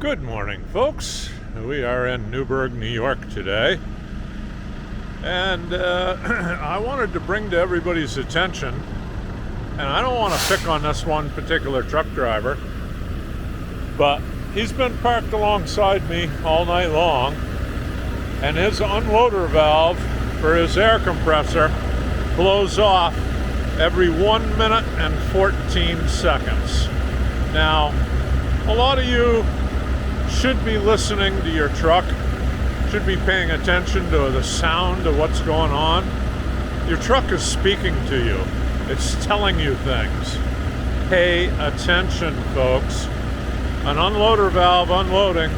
Good morning, folks. We are in Newburgh, New York today. And I wanted to bring to everybody's attention, and I don't want to pick on this one particular truck driver, but he's been parked alongside me all night long, and his unloader valve for his air compressor blows off every 1 minute and 14 seconds. Now, a lot of you should be listening to your truck, should be paying attention to the sound of what's going on. Your truck is speaking to you. It's telling you things. Pay attention, folks. An unloader valve unloading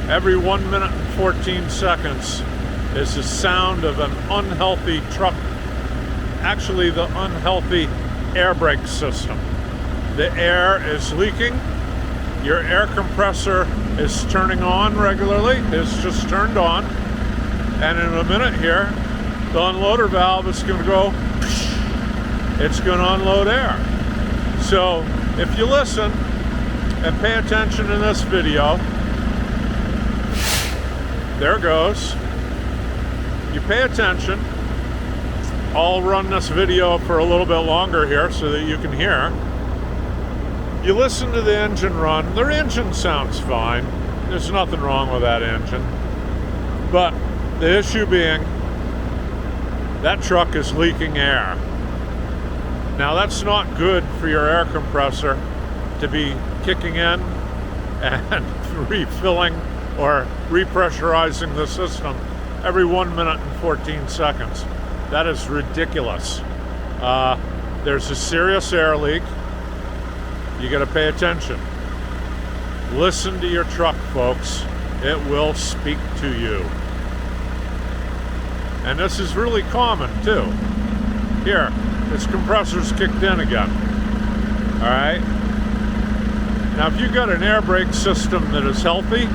every 1 minute and 14 seconds is the sound of an unhealthy truck, actually the unhealthy air brake system. The air is leaking. Your air compressor is turning on regularly. It's just turned on. And in a minute here, the unloader valve is going to go, it's going to unload air. So if you listen and pay attention in this video, there it goes. You pay attention. I'll run this video for a little bit longer here so that you can hear. You listen to the engine run. Their engine sounds fine. There's nothing wrong with that engine. But the issue being, that truck is leaking air. Now that's not good for your air compressor to be kicking in and refilling or repressurizing the system every 1 minute and 14 seconds. That is ridiculous. There's a serious air leak. You got to pay attention. Listen to your truck, folks. It will speak to you. And this is really common, too. Here, this compressor's kicked in again. All right? Now, if you've got an air brake system that is healthy,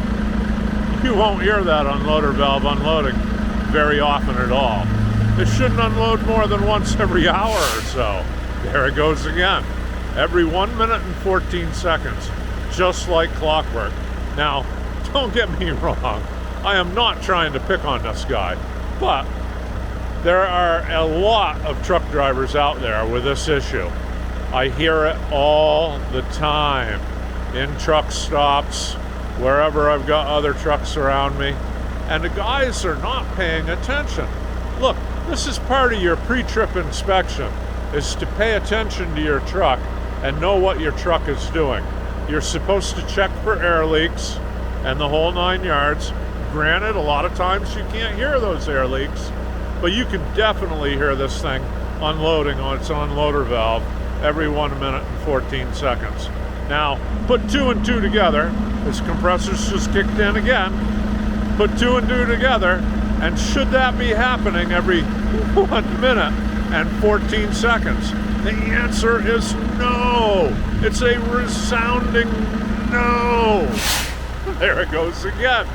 you won't hear that unloader valve unloading very often at all. It shouldn't unload more than once every hour or so. There it goes again. Every 1 minute and 14 seconds, just like clockwork. Now, don't get me wrong, I am not trying to pick on this guy, but there are a lot of truck drivers out there with this issue. I hear it all the time in truck stops, wherever I've got other trucks around me, and the guys are not paying attention. Look, this is part of your pre-trip inspection, is to pay attention to your truck and know what your truck is doing. You're supposed to check for air leaks and the whole 9 yards. Granted, a lot of times you can't hear those air leaks, but you can definitely hear this thing unloading on its unloader valve every 1 minute and 14 seconds. Now, put two and two together. This compressor's just kicked in again. Put two and two together, and should that be happening every 1 minute and 14 seconds? The answer is no. It's a resounding no. There it goes again.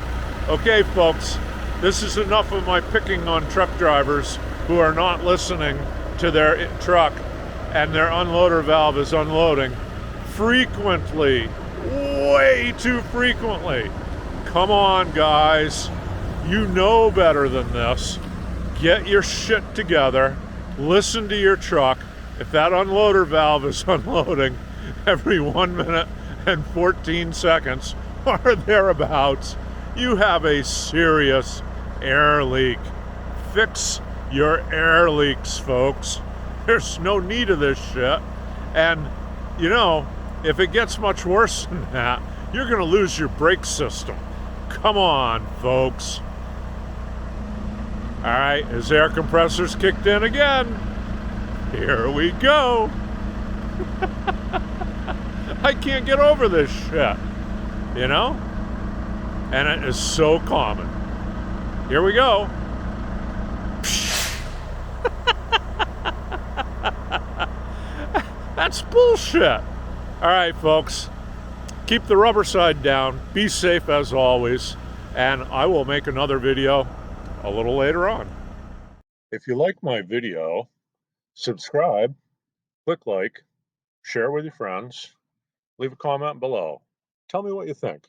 Okay, folks, this is enough of my picking on truck drivers who are not listening to their truck and their unloader valve is unloading frequently, way too frequently. Come on, guys. You know better than this. Get your shit together. Listen to your truck. If that unloader valve is unloading every 1 minute and 14 seconds or thereabouts, you have a serious air leak. Fix your air leaks, folks. There's no need of this shit. And, you know, if it gets much worse than that, you're going to lose your brake system. Come on, folks. All right, his air compressor's kicked in again. Here we go. I can't get over this shit, you know? And it is so common. Here we go. That's bullshit. All right, folks. Keep the rubber side down. Be safe as always. And I will make another video a little later on. If you like my video, subscribe, click like, share with your friends, leave a comment below. Tell me what you think.